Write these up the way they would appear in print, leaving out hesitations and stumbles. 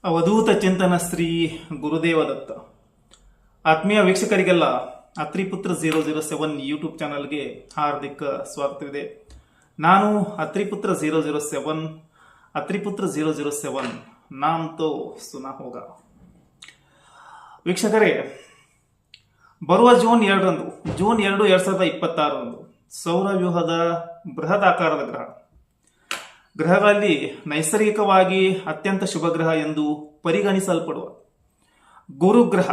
ಅವಧೂತ ಚಿಂತನ ಶ್ರೀ ಗುರುದೇವ ದತ್ತ. ಆತ್ಮೀಯ ವೀಕ್ಷಕರಿಗೆಲ್ಲ ಅತ್ರಿಪುತ್ರ 007 ಯೂಟ್ಯೂಬ್ ಚಾನಲ್ಗೆ ಹಾರ್ದಿಕ ಸ್ವಾಗತವಿದೆ. ನಾನು ಅತ್ರಿಪುತ್ರ 007 ನಾಮ್ ತೋ ಸುನಾ ಹೋಗ. ವೀಕ್ಷಕರೇ, ಬರುವ ಜೂನ್ 2 2026 ಸೌರವ್ಯೂಹದ ಬೃಹದಾಕಾರದ ಗ್ರಹಗಳಲ್ಲಿ ನೈಸರ್ಗಿಕವಾಗಿ ಅತ್ಯಂತ ಶುಭ ಗ್ರಹ ಎಂದು ಪರಿಗಣಿಸಲ್ಪಡುವ ಗುರುಗ್ರಹ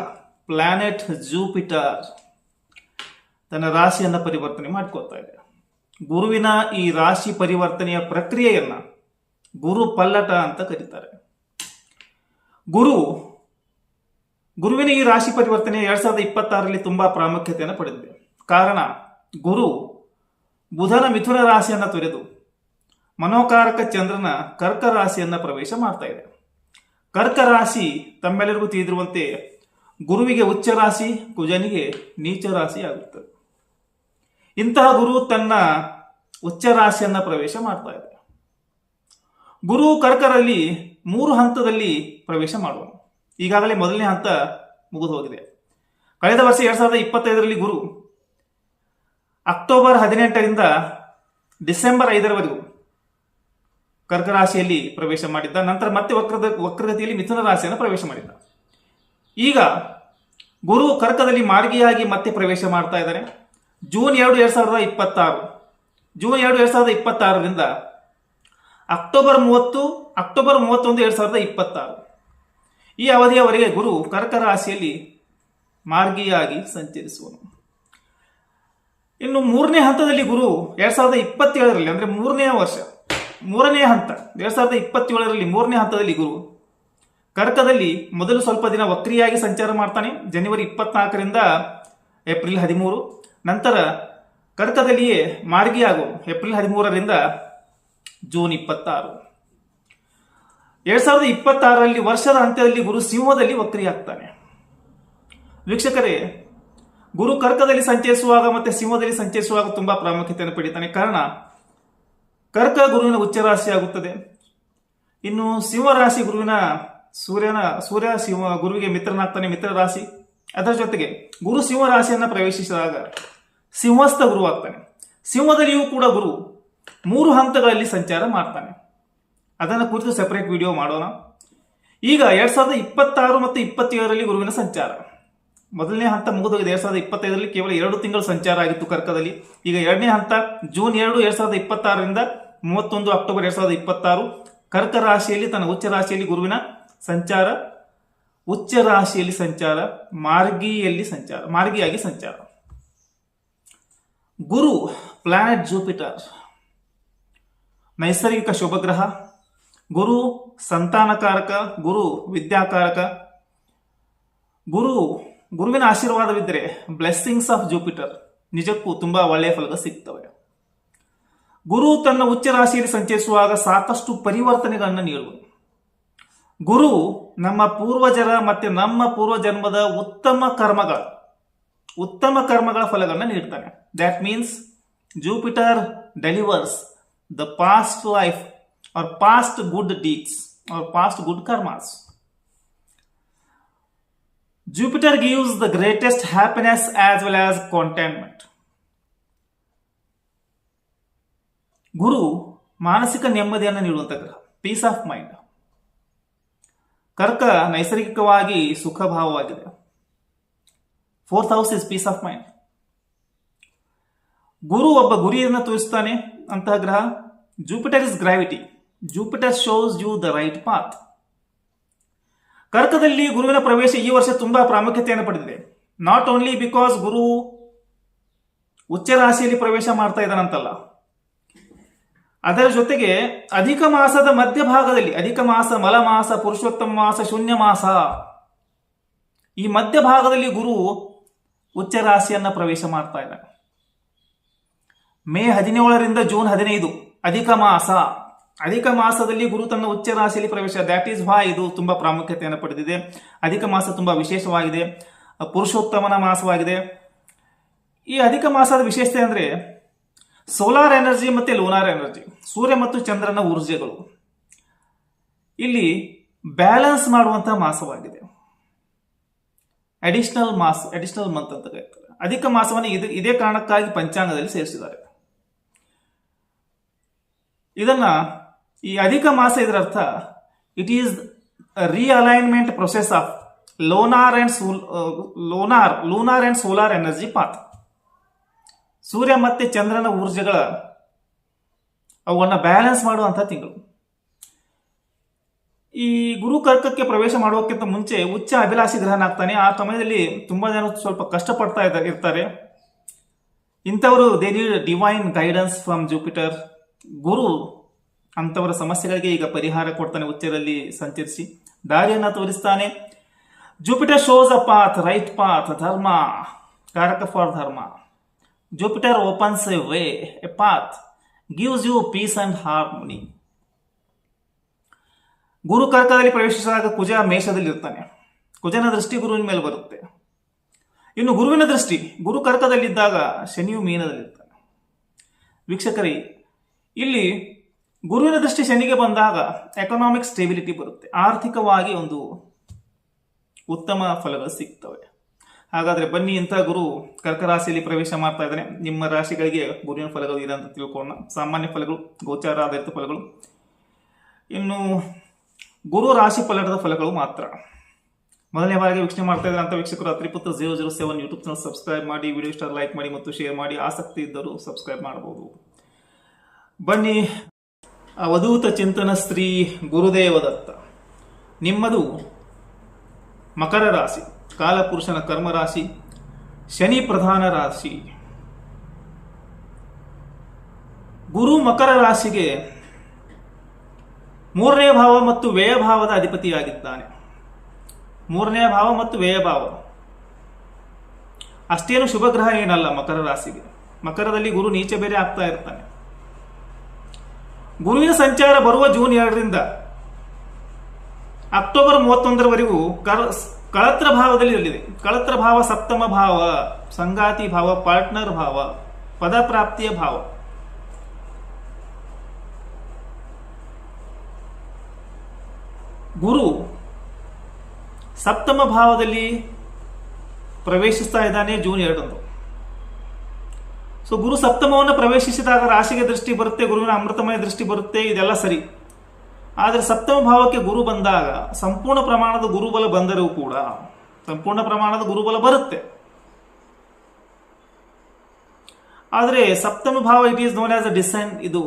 ಪ್ಲಾನೆಟ್ ಜೂಪಿಟರ್ ತನ್ನ ರಾಶಿಯನ್ನು ಪರಿವರ್ತನೆ ಮಾಡಿಕೊಳ್ತಾ ಇದೆ. ಗುರುವಿನ ಈ ರಾಶಿ ಪರಿವರ್ತನೆಯ ಪ್ರಕ್ರಿಯೆಯನ್ನ ಗುರು ಪಲ್ಲಟ ಅಂತ ಕರೀತಾರೆ. ಗುರುವಿನ ಈ ರಾಶಿ ಪರಿವರ್ತನೆ 2026ರಲ್ಲಿ ತುಂಬಾ ಪ್ರಾಮುಖ್ಯತೆಯನ್ನು ಪಡೆದಿದೆ. ಕಾರಣ, ಗುರು ಬುಧನ ಮಿಥುನ ರಾಶಿಯನ್ನು ತೊರೆದು ಮನೋಕಾರಕ ಚಂದ್ರನ ಕರ್ಕ ರಾಶಿಯನ್ನ ಪ್ರವೇಶ ಮಾಡ್ತಾ ಇದೆ. ಕರ್ಕ ರಾಶಿ ತಮ್ಮೆಲ್ಲರಿಗೂ ತಿಳಿದಿರುವಂತೆ ಗುರುವಿಗೆ ಉಚ್ಚ ರಾಶಿ, ಕುಜನಿಗೆ ನೀಚ ರಾಶಿ ಆಗುತ್ತದೆ. ಇಂತಹ ಗುರು ತನ್ನ ಉಚ್ಚ ರಾಶಿಯನ್ನ ಪ್ರವೇಶ ಮಾಡ್ತಾ ಇದೆ. ಗುರು ಕರ್ಕರಲ್ಲಿ 3 ಹಂತದಲ್ಲಿ ಪ್ರವೇಶ ಮಾಡುವ. ಈಗಾಗಲೇ ಮೊದಲನೇ ಹಂತ ಮುಗಿದು ಹೋಗಿದೆ. ಕಳೆದ ವರ್ಷ 2025ರಲ್ಲಿ ಗುರು ಅಕ್ಟೋಬರ್ 18ರಿಂದ ಡಿಸೆಂಬರ್ 5ರವರೆಗೂ ಕರ್ಕ ರಾಶಿಯಲ್ಲಿ ಪ್ರವೇಶ ಮಾಡಿದ್ದ. ನಂತರ ಮತ್ತೆ ವಕ್ರಗತಿಯಲ್ಲಿ ಮಿಥುನ ರಾಶಿಯನ್ನು ಪ್ರವೇಶ ಮಾಡಿದ್ದ. ಈಗ ಗುರು ಕರ್ಕದಲ್ಲಿ ಮಾರ್ಗಿಯಾಗಿ ಮತ್ತೆ ಪ್ರವೇಶ ಮಾಡ್ತಾ ಇದ್ದಾನೆ. ಜೂನ್ 2 2026ರಿಂದ ಅಕ್ಟೋಬರ್ 31 2026 ಈ ಅವಧಿಯವರೆಗೆ ಗುರು ಕರ್ಕ ರಾಶಿಯಲ್ಲಿ ಮಾರ್ಗಿಯಾಗಿ ಸಂಚರಿಸುವನು. ಇನ್ನು 3ನೇ ಹಂತದಲ್ಲಿ ಗುರು 2027ರಲ್ಲಿ ಅಂದ್ರೆ ಮೂರನೇ ಹಂತ 2027ರಲ್ಲಿ 3ನೇ ಹಂತದಲ್ಲಿ ಗುರು ಕರ್ಕದಲ್ಲಿ ಮೊದಲು ಸ್ವಲ್ಪ ದಿನ ವಕ್ರಿಯಾಗಿ ಸಂಚಾರ ಮಾಡ್ತಾನೆ. ಜನವರಿ 24ರಿಂದ ಏಪ್ರಿಲ್ 13. ನಂತರ ಕರ್ಕದಲ್ಲಿಯೇ ಮಾರ್ಗಿಯಾಗುವ ಏಪ್ರಿಲ್ 13ರಿಂದ ಜೂನ್ 26. 2026ರಲ್ಲಿ ವರ್ಷದ ಅಂತ್ಯದಲ್ಲಿ ಗುರು ಸಿಂಹದಲ್ಲಿ ವಕ್ರಿಯಾಗ್ತಾನೆ. ವೀಕ್ಷಕರೇ, ಗುರು ಕರ್ಕದಲ್ಲಿ ಸಂಚರಿಸುವಾಗ ಮತ್ತೆ ಸಿಂಹದಲ್ಲಿ ಸಂಚರಿಸುವಾಗ ತುಂಬಾ ಪ್ರಾಮುಖ್ಯತೆಯನ್ನು ಪಡಿತಾನೆ. ಕಾರಣ, ಕರ್ಕ ಗುರುವಿನ ಉಚ್ಚ ರಾಶಿ ಆಗುತ್ತದೆ. ಇನ್ನು ಸಿಂಹ ರಾಶಿ ಸೂರ್ಯ ಗುರುವಿಗೆ ಮಿತ್ರನಾಗ್ತಾನೆ, ಮಿತ್ರ ರಾಶಿ. ಅದರ ಜೊತೆಗೆ ಗುರು ಸಿಂಹ ರಾಶಿಯನ್ನ ಪ್ರವೇಶಿಸಿದಾಗ ಸಿಂಹಸ್ಥ ಗುರು ಆಗ್ತಾನೆ. ಸಿಂಹದಲ್ಲಿಯೂ ಕೂಡ ಗುರು 3 ಹಂತಗಳಲ್ಲಿ ಸಂಚಾರ ಮಾಡ್ತಾನೆ. ಅದನ್ನು ಕುರಿತು ಸೆಪರೇಟ್ ವಿಡಿಯೋ ಮಾಡೋಣ. ಈಗ 2026 ಮತ್ತು 27ರಲ್ಲಿ ಗುರುವಿನ ಸಂಚಾರ. ಮೊದಲನೇ ಹಂತ ಮುಗಿದೋಗಿದೆ. 2025ರಲ್ಲಿ ಕೇವಲ 2 ತಿಂಗಳು ಸಂಚಾರ ಆಗಿತ್ತು ಕರ್ಕದಲ್ಲಿ. ಈಗ 2ನೇ ಹಂತ ಜೂನ್ 2 2026ರಿಂದ 31 ಅಕ್ಟೋಬರ್ 2026 ಕರ್ಕ ರಾಶಿಯಲ್ಲಿ ತನ್ನ ಉಚ್ಚ ರಾಶಿಯಲ್ಲಿ ಗುರುವಿನ ಸಂಚಾರ, ಉಚ್ಚ ರಾಶಿಯಲ್ಲಿ ಸಂಚಾರ, ಮಾರ್ಗಿಯಾಗಿ ಸಂಚಾರ. ಗುರು ಪ್ಲಾನೆಟ್ ಜೂಪಿಟರ್ ನೈಸರ್ಗಿಕ ಶುಭಗ್ರಹ. ಗುರು ಸಂತಾನಕಾರಕ, ಗುರು ವಿದ್ಯಾಕಾರಕ. ಗುರುವಿನ ಆಶೀರ್ವಾದವಿದ್ದರೆ ಬ್ಲೆಸ್ಸಿಂಗ್ಸ್ ಆಫ್ ಜೂಪಿಟರ್ ನಿಜಕ್ಕೂ ತುಂಬಾ ಒಳ್ಳೆಯ ಫಲಗಳು ಸಿಗ್ತವೆ. ಗುರು ತನ್ನ ಉಚ್ಚ ರಾಶಿಯಲ್ಲಿ ಸಂಚರಿಸುವಾಗ ಸಾಕಷ್ಟು ಪರಿವರ್ತನೆಗಳನ್ನು ನೀಡುವುದು. ಗುರು ನಮ್ಮ ಪೂರ್ವಜರ ಮತ್ತೆ ನಮ್ಮ ಪೂರ್ವಜನ್ಮದ ಉತ್ತಮ ಕರ್ಮಗಳ ಫಲಗಳನ್ನು ನೀಡ್ತಾನೆ. That means Jupiter delivers the past life or past good deeds or past good karmas. Jupiter gives the greatest happiness as well as contentment. ಗುರು ಮಾನಸಿಕ ನೆಮ್ಮದಿಯನ್ನು ನೀಡುವಂತ ಗ್ರಹ, ಪೀಸ್ ಆಫ್ ಮೈಂಡ್. ಕರ್ಕ ನೈಸರ್ಗಿಕವಾಗಿ ಸುಖಭಾವವಾಗಿದೆ. 4th house is peace of mind. ಗುರು ಒಬ್ಬ ಗುರಿಯನ್ನು ತೋರಿಸ್ತಾನೆ ಅಂತಹ ಗ್ರಹ. Jupiter is gravity. Jupiter shows you the right path. ಕರ್ಕದಲ್ಲಿ ಗುರುವಿನ ಪ್ರವೇಶ ಈ ವರ್ಷ ತುಂಬಾ ಪ್ರಾಮುಖ್ಯತೆಯನ್ನು ಪಡೆದಿದೆ. ನಾಟ್ ಓನ್ಲಿ ಬಿಕಾಸ್ ಗುರು ಉಚ್ಚ ರಾಶಿಯಲ್ಲಿ ಪ್ರವೇಶ ಮಾಡ್ತಾ ಇದ್ದಾನಂತಲ್ಲ, ಅದರ ಜೊತೆಗೆ ಅಧಿಕ ಮಾಸದ ಮಧ್ಯಭಾಗದಲ್ಲಿ, ಅಧಿಕ ಮಾಸ, ಮಲಮಾಸ, ಪುರುಷೋತ್ತಮ ಮಾಸ, ಶೂನ್ಯ ಮಾಸ, ಈ ಮಧ್ಯಭಾಗದಲ್ಲಿ ಗುರು ಉಚ್ಚ ರಾಶಿಯನ್ನ ಪ್ರವೇಶ ಮಾಡ್ತಾ ಇದ್ದಾನೆ. ಮೇ 17ರಿಂದ ಜೂನ್ 15 ಅಧಿಕ ಮಾಸದಲ್ಲಿ ಗುರು ತನ್ನ ಉಚ್ಚ ರಾಶಿಯಲ್ಲಿ ಪ್ರವೇಶ. ದ್ಯಾಟ್ ಈಸ್ ವೈ ಇದು ತುಂಬಾ ಪ್ರಾಮುಖ್ಯತೆಯನ್ನು ಪಡೆದಿದೆ. ಅಧಿಕ ಮಾಸ ತುಂಬಾ ವಿಶೇಷವಾಗಿದೆ, ಪುರುಷೋತ್ತಮನ ಮಾಸವಾಗಿದೆ. ಈ ಅಧಿಕ ಮಾಸದ ವಿಶೇಷತೆ ಅಂದ್ರೆ ಸೋಲಾರ್ ಎನರ್ಜಿ ಮತ್ತೆ ಲೂನಾರ್ ಎನರ್ಜಿ, ಸೂರ್ಯ ಮತ್ತು ಚಂದ್ರನ ಊರ್ಜೆಗಳು. ಇಲ್ಲಿ ಬ್ಯಾಲೆನ್ಸ್ ಮಾಡುವಂತಹ ಮಾಸವಾಗಿದೆ. ಅಡಿಷನಲ್ ಮಂತ್ ಅಂತ ಕರೀತಾರೆ. ಅಧಿಕ ಮಾಸವನ್ನು ಇದೇ ಕಾರಣಕ್ಕಾಗಿ ಪಂಚಾಂಗದಲ್ಲಿ ಸೇರಿಸಿದ್ದಾರೆ. ಇದನ್ನ ಈ ಅಧಿಕ ಮಾಸ ಇದರ ಅರ್ಥ it is realignment process of lunar and solar energy path. ಸೂರ್ಯ ಮತ್ತೆ ಚಂದ್ರನ ಊರ್ಜೆಗಳ ಅವನ್ನು ಬ್ಯಾಲೆನ್ಸ್ ಮಾಡುವಂತಹ ತಿಂಗಳು. ಈ ಗುರು ಕರ್ಕಕ್ಕೆ ಪ್ರವೇಶ ಮಾಡುವಕ್ಕಿಂತ ಮುಂಚೆ ಉಚ್ಚ ಅಭಿಲಾಷಿ ಗ್ರಹನಾಗ್ತಾನೆ. ಆ ಸಮಯದಲ್ಲಿ ತುಂಬಾ ಜನ ಸ್ವಲ್ಪ ಕಷ್ಟಪಡ್ತಾ ಇರ್ತಾರೆ. ಇಂಥವರು they need divine guidance from Jupiter. ಗುರು ಅಂತವರ ಸಮಸ್ಯೆಗಳಿಗೆ ಈಗ ಪರಿಹಾರ ಕೊಡ್ತಾನೆ. ಉಚ್ಚರಲ್ಲಿ ಸಂಚರಿಸಿ ದಾರಿಯನ್ನು ತೋರಿಸ್ತಾನೆ. Jupiter shows a path, right path, dharma karaka for dharma. Jupiter opens a way, a path, gives you peace and harmony. ಗುರು ಕರ್ಕದಲ್ಲಿ ಪ್ರವೇಶಿಸಿದಾಗ ಕುಜ ಮೇಷದಲ್ಲಿ ಇರ್ತಾನೆ. ಕುಜನ ದೃಷ್ಟಿ ಗುರುವಿನ ಮೇಲೆ ಬರುತ್ತೆ. ಇನ್ನು ಗುರುವಿನ ದೃಷ್ಟಿ ಗುರು ಕರ್ಕದಲ್ಲಿದ್ದಾಗ ಶನಿಯು ಮೀನದಲ್ಲಿರ್ತಾನೆ. ವೀಕ್ಷಕರೇ, ಇಲ್ಲಿ ಗುರುವಿನ ದೃಷ್ಟಿ ಶನಿಗೆ ಬಂದಾಗ ಎಕನಾಮಿಕ್ ಸ್ಟೆಬಿಲಿಟಿ ಬರುತ್ತೆ. ಆರ್ಥಿಕವಾಗಿ ಒಂದು ಉತ್ತಮ ಫಲಗಳು ಸಿಗ್ತವೆ. ಹಾಗಾದ್ರೆ ಬನ್ನಿ, ಇಂಥ ಗುರು ಕರ್ಕ ರಾಶಿಯಲ್ಲಿ ಪ್ರವೇಶ ಮಾಡ್ತಾ ಇದ್ದಾನೆ. ನಿಮ್ಮ ರಾಶಿಗಳಿಗೆ ಗುರುವಿನ ಫಲಗಳು ಇದೆ ಅಂತ ತಿಳ್ಕೊಳ್ಳೋಣ. ಸಾಮಾನ್ಯ ಫಲಗಳು, ಗೋಚಾರ ಆಧಾರಿತ ಫಲಗಳು, ಇನ್ನು ಗುರು ರಾಶಿ ಫಲದ ಫಲಗಳು ಮಾತ್ರ. ಮೊದಲನೇ ಬಾರಿಗೆ ವೀಕ್ಷಣೆ ಮಾಡ್ತಾ ಇದ್ದಾರೆ ಅಂತ ವೀಕ್ಷಕರು ಅತ್ರಿಪುತ್ರ 007 ಯೂಟ್ಯೂಬ್ ಚಾನಲ್ ಸಬ್ಸ್ಕ್ರೈಬ್ ಮಾಡಿ, ವಿಡಿಯೋ ಇಷ್ಟ ಲೈಕ್ ಮಾಡಿ ಮತ್ತು ಶೇರ್ ಮಾಡಿ. ಆಸಕ್ತಿ ಇದ್ದರೂ ಸಬ್ಸ್ಕ್ರೈಬ್ ಮಾಡಬಹುದು. ಬನ್ನಿ, ಅವಧೂತ ಚಿಂತನ ಶ್ರೀ ಗುರುದೇವದತ್ತ. ನಿಮ್ಮದು ಮಕರ ರಾಶಿ, ಕಾಲಪುರುಷನ ಕರ್ಮ ರಾಶಿ, ಶನಿ ಪ್ರಧಾನ ರಾಶಿ. ಗುರು ಮಕರ ರಾಶಿಗೆ 3ನೇ ಭಾವ ಮತ್ತು ವ್ಯಯಭಾವದ ಅಧಿಪತಿಯಾಗಿದ್ದಾನೆ. 3ನೇ ಭಾವ ಮತ್ತು ವ್ಯಯಭಾವ ಅಷ್ಟೇನು ಶುಭ ಗ್ರಹ ಏನಲ್ಲ ಮಕರ ರಾಶಿಗೆ. ಮಕರದಲ್ಲಿ ಗುರು ನೀಚ ಬೇರೆ ಆಗ್ತಾ ಇರ್ತಾನೆ. ಗುರುವಿನ ಸಂಚಾರ ಬರುವ ಜೂನ್ 2ರಿಂದ ಅಕ್ಟೋಬರ್ 31ರವರೆಗೂ ಕಳತ್ರ ಭಾವದಲ್ಲಿ ಇರಲಿದೆ. ಕಳತ್ರ ಭಾವ ಸಪ್ತಮ ಭಾವ, ಸಂಗಾತಿ ಭಾವ, ಪಾರ್ಟ್ನರ್ ಭಾವ, ಪದಪ್ರಾಪ್ತಿಯ ಭಾವ. ಗುರು ಸಪ್ತಮ ಭಾವದಲ್ಲಿ ಪ್ರವೇಶಿಸ್ತಾ ಇದ್ದಾನೆ ಜೂನ್ 2ರಂದು. ಸೊ ಗುರು ಸಪ್ತಮವನ್ನು ಪ್ರವೇಶಿಸಿದಾಗ ರಾಶಿಗೆ ದೃಷ್ಟಿ ಬರುತ್ತೆ, ಗುರುವಿನ ಅಮೃತಮಯ ದೃಷ್ಟಿ ಬರುತ್ತೆ, ಇದೆಲ್ಲ ಸರಿ. ಆದರೆ ಸಪ್ತಮ ಭಾವಕ್ಕೆ ಗುರು ಬಂದಾಗ ಸಂಪೂರ್ಣ ಪ್ರಮಾಣದ ಗುರುಬಲ ಬಂದರೂ ಕೂಡ ಸಂಪೂರ್ಣ ಪ್ರಮಾಣದ ಗುರುಬಲ ಬರುತ್ತೆ. ಆದರೆ ಸಪ್ತಮ ಭಾವ it is known as a design, ಇದು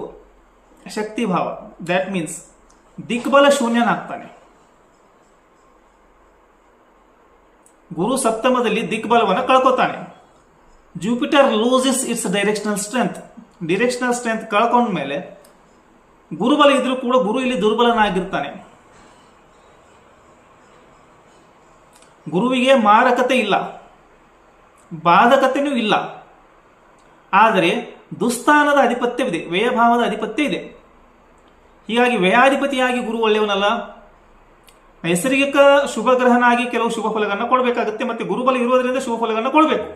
ಶಕ್ತಿ ಭಾವ. ದ್ಯಾಟ್ ಮೀನ್ಸ್ ದಿಗ್ಬಲ ಶೂನ್ಯನಾಗ್ತಾನೆ. ಗುರು ಸಪ್ತಮದಲ್ಲಿ ದಿಗ್ಬಲವನ್ನು ಕಳ್ಕೊತಾನೆ. Jupiter loses its directional strength ಕಳ್ಕೊಂಡ ಮೇಲೆ ಗುರುಬಲ ಇದ್ರೂ ಕೂಡ ಗುರು ಇಲ್ಲಿ ದುರ್ಬಲನಾಗಿರ್ತಾನೆ. ಗುರುವಿಗೆ ಮಾರಕತೆ ಇಲ್ಲ, ಬಾಧಕತೆಯೂ ಇಲ್ಲ. ಆದರೆ ದುಸ್ಥಾನದ ಅಧಿಪತ್ಯವಿದೆ, ವ್ಯಯಭಾವದ ಅಧಿಪತ್ಯ ಇದೆ. ಹೀಗಾಗಿ ವ್ಯಯಾಧಿಪತಿಯಾಗಿ ಗುರು ಒಳ್ಳೆಯವನಲ್ಲ. ನೈಸರ್ಗಿಕ ಶುಭ ಗ್ರಹನಾಗಿ ಕೆಲವು ಶುಭ ಫಲಗಳನ್ನು ಕೊಡಬೇಕಾಗುತ್ತೆ, ಮತ್ತೆ ಗುರುಬಲ ಇರುವುದರಿಂದ ಶುಭ ಫಲಗಳನ್ನು ಕೊಡಬೇಕು.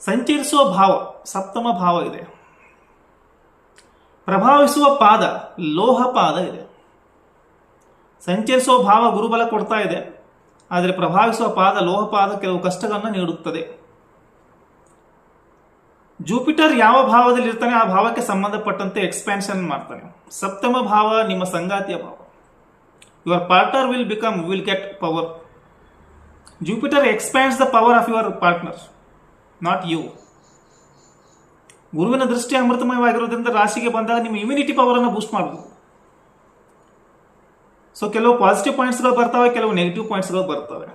ಸಂಚರಿಸುವ ಭಾವ ಸಪ್ತಮ ಭಾವ ಇದೆ. ಪ್ರಭಾವಿಸುವ ಪಾದ ಲೋಹ ಪಾದ ಇದೆ. ಸಂಚರಿಸುವ ಭಾವ ಗುರುಬಲ ಕೊಡ್ತಾ ಇದೆ, ಆದರೆ ಪ್ರಭಾವಿಸುವ ಪಾದ ಲೋಹ ಪಾದ ಕೆಲವು ಕಷ್ಟಗಳನ್ನು ನೀಡುತ್ತದೆ. ಜುಪಿಟರ್ ಯಾವ ಭಾವದಲ್ಲಿ ಇರ್ತಾನೆ ಆ ಭಾವಕ್ಕೆ ಸಂಬಂಧಪಟ್ಟಂತೆ ಎಕ್ಸ್ಪ್ಯಾನ್ಷನ್ ಮಾಡ್ತಾನೆ. ಸಪ್ತಮ ಭಾವ ನಿಮ್ಮ ಸಂಗಾತಿಯ ಭಾವ. Your partner will get power. Jupiter expands the power of your partner, not you. ಗುರುವಿನ ದೃಷ್ಟಿ ಅಮೃತಮಯವಾಗಿರೋದ್ರಿಂದ ರಾಶಿಗೆ ಬಂದಾಗ ನಿಮ್ಮ ಇಮ್ಯುನಿಟಿ ಪವರ್ ಅನ್ನು ಬೂಸ್ಟ್ ಮಾಡಬಹುದು. ಸೊ ಕೆಲವು ಪಾಸಿಟಿವ್ ಪಾಯಿಂಟ್ಸ್ಗಳು ಬರ್ತವೆ, ಕೆಲವು ನೆಗೆಟಿವ್ ಪಾಯಿಂಟ್ಸ್ಗಳು ಬರ್ತವೆ.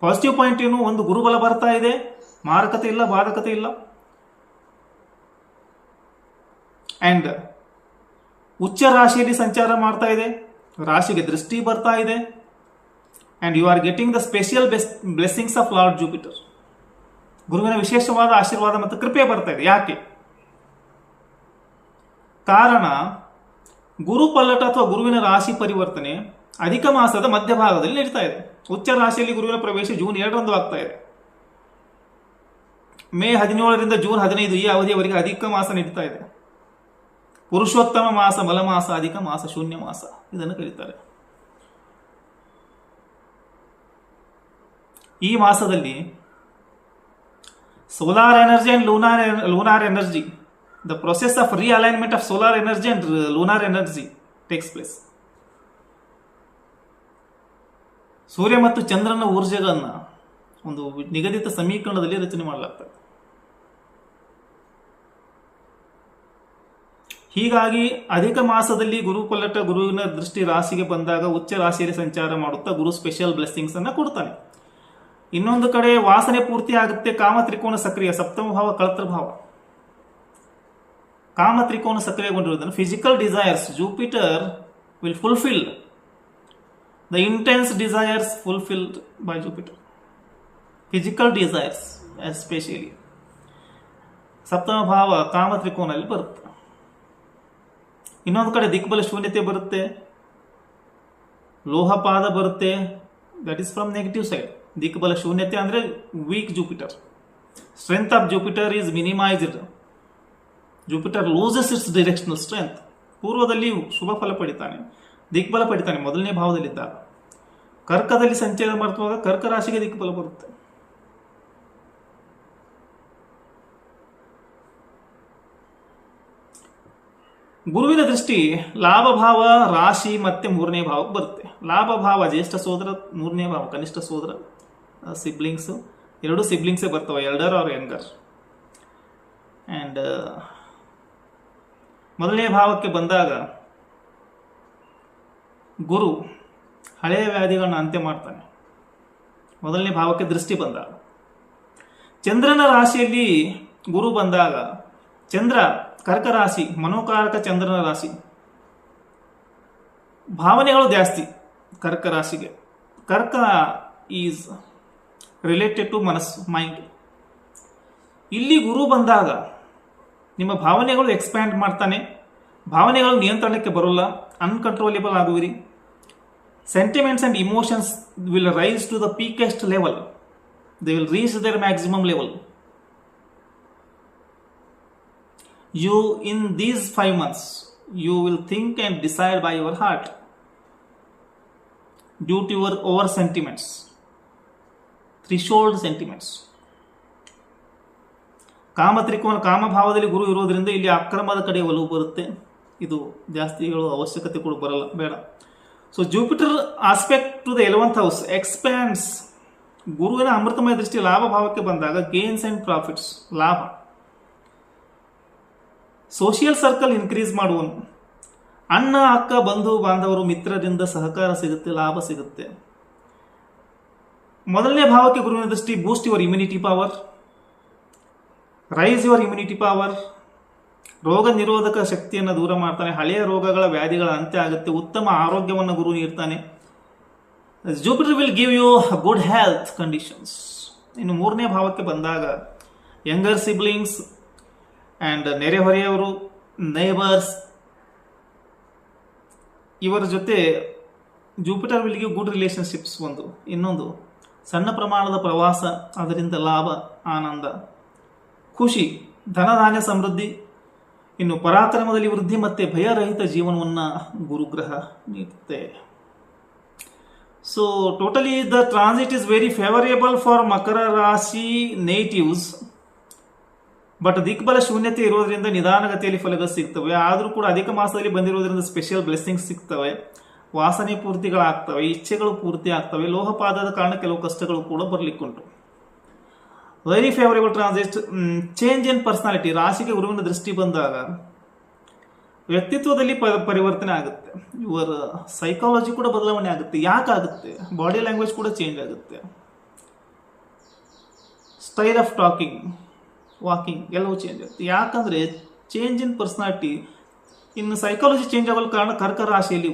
ಪಾಸಿಟಿವ್ ಪಾಯಿಂಟ್ ಏನು, ಒಂದು ಗುರುಬಲ ಬರ್ತಾ ಇದೆ, ಮಾರಕತೆ ಇಲ್ಲ, ಬಾಧಕತೆ ಇಲ್ಲ, ಅಂಡ್ ಉಚ್ಚ ರಾಶಿಯಲ್ಲಿ ಸಂಚಾರ ಮಾಡ್ತಾ ಇದೆ, ರಾಶಿಗೆ ದೃಷ್ಟಿ ಬರ್ತಾ ಇದೆ, and you are getting the special blessings of lord Jupiter. ಗುರುವಿನ ವಿಶೇಷವಾದ ಆಶೀರ್ವಾದ ಮತ್ತು ಕೃಪೆ ಬರ್ತಾ ಇದೆ. ಯಾಕೆ? ಕಾರಣ ಗುರು ಪಲ್ಲಟ ಅಥವಾ ಗುರುವಿನ ರಾಶಿ ಪರಿವರ್ತನೆ ಅಧಿಕ ಮಾಸದ ಮಧ್ಯಭಾಗದಲ್ಲಿ ನಡೀತಾ ಇದೆ. ಉಚ್ಚ ರಾಶಿಯಲ್ಲಿ ಗುರುವಿನ ಪ್ರವೇಶ ಜೂನ್ 2ರಂದು ಆಗ್ತಾ ಇದೆ. ಮೇ 17ರಿಂದ ಜೂನ್ 15 ಈ ಅವಧಿಯವರೆಗೆ ಅಧಿಕ ಮಾಸ ನಡೀತಾ ಇದೆ. ಪುರುಷೋತ್ತಮ ಮಾಸ, ಮಲಮಾಸ, ಅಧಿಕ ಮಾಸ, ಶೂನ್ಯ ಮಾಸ ಇದನ್ನು ಕರೀತಾರೆ. ಈ ಮಾಸದಲ್ಲಿ solar energy and lunar energy, the process of realignment of solar energy and lunar energy takes place. ಸೂರ್ಯ ಮತ್ತು ಚಂದ್ರನ ಊರ್ಜೆಗಳನ್ನ ಒಂದು ನಿಗದಿತ ಸಮೀಕರಣದಲ್ಲಿ ರಚನೆ ಮಾಡಲಾಗ್ತದೆ. ಹೀಗಾಗಿ ಅಧಿಕ ಮಾಸದಲ್ಲಿ ಗುರುಪಲ್ಲಟ ಗುರುವಿನ ದೃಷ್ಟಿ ರಾಶಿಗೆ ಬಂದಾಗ ಉಚ್ಚ ರಾಶಿಯಲ್ಲಿ ಸಂಚಾರ ಮಾಡುತ್ತಾ ಗುರು ಸ್ಪೆಷಲ್ ಬ್ಲೆಸ್ಸಿಂಗ್ಸ್ ಅನ್ನ ಕೊಡ್ತಾನೆ. ಇನ್ನೊಂದು ಕಡೆ ವಾಸನೆ ಪೂರ್ತಿ ಆಗುತ್ತೆ. ಕಾಮ ತ್ರಿಕೋನ ಸಕ್ರಿಯ, ಸಪ್ತಮ ಭಾವ ಕಳತ್ರ ಭಾವ. ಕಾಮ ತ್ರಿಕೋನ ಸಕ್ರಿಯಗೊಂಡಿರುವುದನ್ನು physical desires Jupiter will fulfil the intense desires fulfilled by Jupiter. Physical desires especially ಸಪ್ತಮ ಭಾವ ಕಾಮ ತ್ರಿಕೋನಲ್ಲಿ ಬರುತ್ತೆ. ಇನ್ನೊಂದು ಕಡೆ ದಿಕ್ಬಲ ಶೂನ್ಯತೆ ಬರುತ್ತೆ, ಲೋಹಪಾದ ಬರುತ್ತೆ. That is from negative side. ದಿಕ್ಬಲ ಶೂನ್ಯತೆ ಅಂದ್ರೆ weak Jupiter. Strength of Jupiter is minimised. Jupiter loses its directional strength. ಪೂರ್ವದಲ್ಲಿ ಶುಭ ಫಲ ಪಡಿತಾನೆ, ದಿಕ್ಬಲ ಪಡಿತಾನೆ ಮೊದಲನೇ ಭಾವದಲ್ಲಿದ್ದಾಗ. ಕರ್ಕದಲ್ಲಿ ಸಂಚಾರ ಮಾಡುವಾಗ ಕರ್ಕ ರಾಶಿಗೆ ದಿಕ್ಬಲ ಬರುತ್ತೆ. ಗುರುವಿನ ದೃಷ್ಟಿ ಲಾಭ ಭಾವ, ರಾಶಿ ಮತ್ತೆ ಮೂರನೇ ಭಾವಕ್ಕೆ ಬರುತ್ತೆ. ಲಾಭ ಭಾವ ಜ್ಯೇಷ್ಠ ಸೋದರ, ಮೂರನೇ ಭಾವ ಕನಿಷ್ಠ ಸೋದರ, ಸಿಬ್ಲಿಂಗ್ಸ್. ಎರಡು ಸಿಬ್ಲಿಂಗ್ಸೇ ಬರ್ತವೆ, ಎಲ್ಡರ್ ಆರ್ ಯಂಗರ್. ಅಂಡ್ ಮೊದಲನೇ ಭಾವಕ್ಕೆ ಬಂದಾಗ ಗುರು ಹಳೆಯ ವ್ಯಾಧಿಗಳನ್ನ ಅಂತ್ಯ ಮಾಡ್ತಾನೆ. ಮೊದಲನೇ ಭಾವಕ್ಕೆ ದೃಷ್ಟಿ ಬಂದಾಗ. ಚಂದ್ರನ ರಾಶಿಯಲ್ಲಿ ಗುರು ಬಂದಾಗ, ಚಂದ್ರ ಕರ್ಕ ರಾಶಿ, ಮನೋಕಾರಕ ಚಂದ್ರನ ರಾಶಿ, ಭಾವನೆಗಳು ಜಾಸ್ತಿ ಕರ್ಕ ರಾಶಿಗೆ. ಕರ್ಕ ಈಸ್ ರಿಲೇಟೆಡ್ ಟು ಮನಸ್ಸು, ಮೈಂಡ್. ಇಲ್ಲಿ ಗುರು ಬಂದಾಗ ನಿಮ್ಮ ಭಾವನೆಗಳು ಎಕ್ಸ್ಪ್ಯಾಂಡ್ ಮಾಡ್ತಾನೆ. ಭಾವನೆಗಳು ನಿಯಂತ್ರಣಕ್ಕೆ ಬರೋಲ್ಲ, ಅನ್ಕಂಟ್ರೋಲೇಬಲ್ ಆಗುವಿರಿ. Sentiments and emotions will rise to the peakest level. They will reach their maximum level. You in these 5 months you will think and decide by your heart due to your over sentiments, threshold sentiments. ಕಾಮ ತ್ರಿಕೋನ ಕಾಮ ಭಾವದಲ್ಲಿ ಗುರು ಇರೋದ್ರಿಂದ ಇಲ್ಲಿ ಅಕ್ರಮದ ಕಡೆ ಒಲವು ಬರುತ್ತೆ. ಇದು ಜಾಸ್ತಿ ಹೇಳುವ ಅವಶ್ಯಕತೆ ಕೂಡ ಬರಲ್ಲ, ಬೇಡ. So Jupiter aspect to the 11th house expands. ಗುರುವಿನ ಅಮೃತಮಯ ದೃಷ್ಟಿ ಲಾಭ ಭಾವಕ್ಕೆ ಬಂದಾಗ ಗೇನ್ಸ್ ಅಂಡ್ ಪ್ರಾಫಿಟ್ಸ್, ಲಾಭ. ಸೋಷಿಯಲ್ ಸರ್ಕಲ್ ಇನ್ಕ್ರೀಸ್ ಮಾಡುವನು. ಅಣ್ಣ ಅಕ್ಕ ಬಂಧು ಬಾಂಧವರು ಮಿತ್ರರಿಂದ ಸಹಕಾರ ಸಿಗುತ್ತೆ, ಲಾಭ ಸಿಗುತ್ತೆ. ಮೊದಲನೇ ಭಾವಕ್ಕೆ ಗುರುವಿನ ದೃಷ್ಟಿ ಬೂಸ್ಟ್ your immunity power, raise your immunity power. ರೋಗ ನಿರೋಧಕ ಶಕ್ತಿಯನ್ನು ದೂರ ಮಾಡ್ತಾನೆ. ಹಳೆಯ ರೋಗಗಳ ವ್ಯಾಧಿಗಳ ಅಂತ್ಯ ಆಗುತ್ತೆ. ಉತ್ತಮ ಆರೋಗ್ಯವನ್ನು ಗುರು ನೀಡ್ತಾನೆ. Jupiter will give you good health conditions. ಇನ್ನು ಮೂರನೇ ಭಾವಕ್ಕೆ ಬಂದಾಗ ಯಂಗರ್ ಸಿಬ್ಲಿಂಗ್ಸ್ ಆ್ಯಂಡ್ ನೆರೆಹೊರೆಯವರು, ನೇಬರ್ಸ್, ಇವರ ಜೊತೆ Jupiter will give good relationships. ಒಂದು ಇನ್ನೊಂದು ಸಣ್ಣ ಪ್ರಮಾಣದ ಪ್ರವಾಸ, ಅದರಿಂದ ಲಾಭ, ಆನಂದ, ಖುಷಿ, ಧನಧಾನ್ಯ ಸಮೃದ್ಧಿ. ಇನ್ನು ಪರಾಕ್ರಮದಲ್ಲಿ ವೃದ್ಧಿ ಮತ್ತೆ ಭಯರಹಿತ ಜೀವನವನ್ನು ಗುರುಗ್ರಹ ನೀಡುತ್ತೆ. So totally the transit is very favourable for Makara rashi natives. But ದಿಕ್ಬಲ ಶೂನ್ಯತೆ ಇರೋದ್ರಿಂದ ನಿಧಾನಗತಿಯಲ್ಲಿ ಫಲಗಳು ಸಿಗ್ತವೆ. ಆದರೂ ಕೂಡ ಅಧಿಕ ಮಾಸದಲ್ಲಿ ಬಂದಿರೋದ್ರಿಂದ ಸ್ಪೆಷಲ್ ಬ್ಲೆಸ್ಸಿಂಗ್ಸ್ ಸಿಗ್ತವೆ. ವಾಸನೆ ಪೂರ್ತಿಗಳಾಗ್ತವೆ, ಇಚ್ಛೆಗಳು ಪೂರ್ತಿ ಆಗ್ತವೆ. ಲೋಹಪಾದದ ಕಾರಣ ಕೆಲವು ಕಷ್ಟಗಳು ಕೂಡ ಬರ್ಲಿಕ್ಕುಂಟು. Very favourable transit. Change in personality. ರಾಶಿಗೆ ಗುರುವಿನ ದೃಷ್ಟಿ ಬಂದಾಗ ವ್ಯಕ್ತಿತ್ವದಲ್ಲಿ ಪರಿವರ್ತನೆ ಆಗುತ್ತೆ. ಇವರ ಸೈಕಾಲಜಿ ಕೂಡ ಬದಲಾವಣೆ ಆಗುತ್ತೆ. ಯಾಕಾಗುತ್ತೆ? ಬಾಡಿ ಲ್ಯಾಂಗ್ವೇಜ್ ಕೂಡ ಚೇಂಜ್ ಆಗುತ್ತೆ. ಸ್ಟೈಲ್ ಆಫ್ ಟಾಕಿಂಗ್, ವಾಕಿಂಗ್ ಎಲ್ಲವೂ ಚೇಂಜ್ ಆಗುತ್ತೆ. ಯಾಕಂದ್ರೆ ಚೇಂಜ್ ಇನ್ ಪರ್ಸನಾಲಿಟಿ. ಇನ್ನು ಸೈಕಾಲಜಿ ಚೇಂಜ್ ಆಗಲು ಕಾರಣ ಕರ್ಕ ರಾಶಿಯಲ್ಲಿ,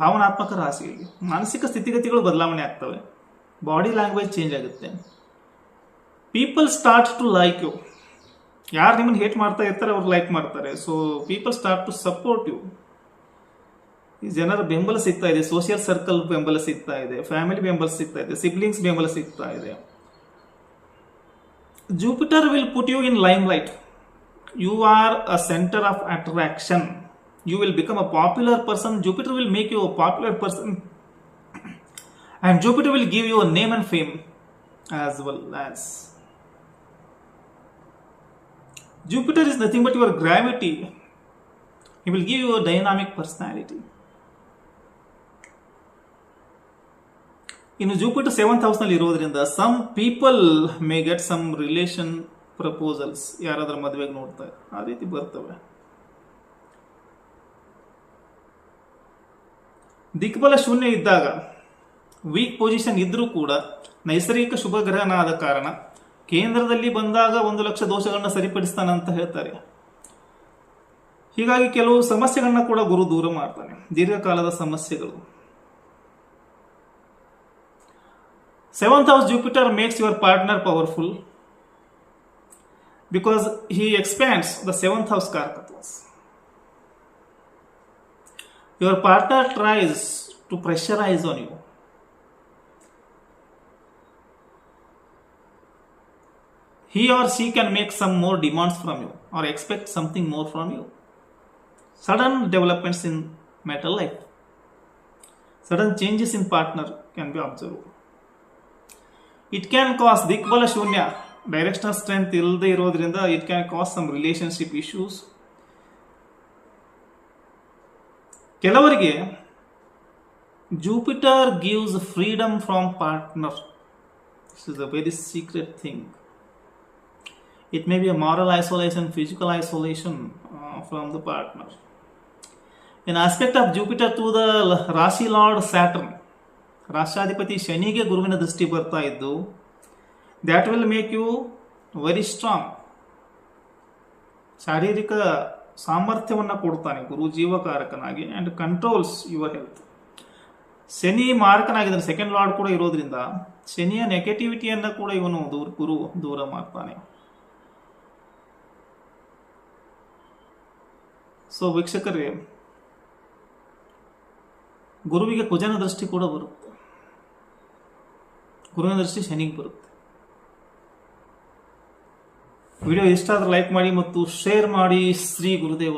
ಭಾವನಾತ್ಮಕ ರಾಶಿಯಲ್ಲಿ ಮಾನಸಿಕ ಸ್ಥಿತಿಗತಿಗಳು ಬದಲಾವಣೆ ಆಗ್ತವೆ. ಬಾಡಿ ಲ್ಯಾಂಗ್ವೇಜ್ ಚೇಂಜ್ ಆಗುತ್ತೆ. People start to like you. ಯಾರು ನಿಮ್ಮನ್ನು ಹೇಟ್ ಮಾಡ್ತಾ ಇರ್ತಾರೆ ಅವ್ರು ಲೈಕ್ ಮಾಡ್ತಾರೆ. So people start to support you. ಈ ಜನರ ಬೆಂಬಲ ಸಿಗ್ತಾ ಇದೆ, ಸೋಷಿಯಲ್ ಸರ್ಕಲ್ ಬೆಂಬಲ ಸಿಗ್ತಾ ಇದೆ, ಫ್ಯಾಮಿಲಿ ಬೆಂಬಲ ಸಿಗ್ತಾ ಇದೆ, ಸಿಬ್ಲಿಂಗ್ಸ್ ಬೆಂಬಲ ಸಿಗ್ತಾ ಇದೆ. Jupiter will put you in limelight. You are a center of attraction. You will become a popular person. Jupiter will make you a popular person, and Jupiter will give you a name and fame as well as. Jupiter is nothing but your gravity. He will give you a dynamic personality. ಇನ್ನು ಜೂಪಿಟರ್ 7th house ನಲ್ಲಿ ಇರೋದ್ರಿಂದ some people may get some relation proposals, ಯಾರಾದ್ರೂ ಮದುವೆಗೆ ನೋಡ್ತಾರೆ, ಆ ರೀತಿ ಬರ್ತವೆ. ದಿಕ್ಬಲ ಶೂನ್ಯ ಇದ್ದಾಗ, ವೀಕ್ ಪೊಸಿಷನ್ ಇದ್ರೂ ಕೂಡ ನೈಸರ್ಗಿಕ ಶುಭ ಗ್ರಹನ ಆದ ಕಾರಣ ಕೇಂದ್ರದಲ್ಲಿ ಬಂದಾಗ 1,00,000 ದೋಷಗಳನ್ನ ಸರಿಪಡಿಸ್ತಾನಂತ ಹೇಳ್ತಾರೆ. ಹೀಗಾಗಿ ಕೆಲವು ಸಮಸ್ಯೆಗಳನ್ನ ಕೂಡ ಗುರು ದೂರ ಮಾಡ್ತಾನೆ, ದೀರ್ಘಕಾಲದ ಸಮಸ್ಯೆಗಳು. 7th house Jupiter makes your partner powerful because he expands the 7th house Karakatvas. Your partner tries to pressurize on you. He or she can make some more demands from you or expect something more from you. Sudden developments in marital life, sudden changes in partner can be observed. It can cause ದಿಕ್ಬಲ ಶೂನ್ಯ, directional strength ಇಲ್ಲದೆ ಇರೋದ್ರಿಂದ it can cause some relationship issues. ಕೆಲವರಿಗೆ Jupiter gives freedom from partner. This is a very secret thing. It may be a moral isolation, physical isolation from the partner. An aspect of Jupiter to the Rashi Lord Saturn, ರಾಷ್ಟ್ರಾಧಿಪತಿ ಶನಿಗೆ ಗುರುವಿನ ದೃಷ್ಟಿ ಬರ್ತಾ ಇದ್ದು, that will make you very strong. ಶಾರೀರಿಕ ಸಾಮರ್ಥ್ಯವನ್ನು ಕೊಡ್ತಾನೆ ಗುರು ಜೀವಕಾರಕನಾಗಿ, and controls your health. Shani ಮಾರಕನಾಗಿದ್ದಾನೆ, ಸೆಕೆಂಡ್ ಲಾರ್ಡ್ ಕೂಡ ಇರೋದ್ರಿಂದ ಶನಿಯ ನೆಗೆಟಿವಿಟಿಯನ್ನು ಕೂಡ ಇವನು ಗುರು ದೂರ ಮಾಡ್ತಾನೆ. ಸೊ ವೀಕ್ಷಕರೇ, ಗುರುವಿಗೆ ಕುಜನ ದೃಷ್ಟಿ ಕೂಡ ಬರುತ್ತೆ, ಗುರುವಿನ ದೃಷ್ಟಿ ಶನಿಗೆ ಬರುತ್ತೆ. ವಿಡಿಯೋ ಇಷ್ಟ ಆದ್ರೆ ಲೈಕ್ ಮಾಡಿ ಮತ್ತು ಶೇರ್ ಮಾಡಿ. ಶ್ರೀ ಗುರುದೇವ.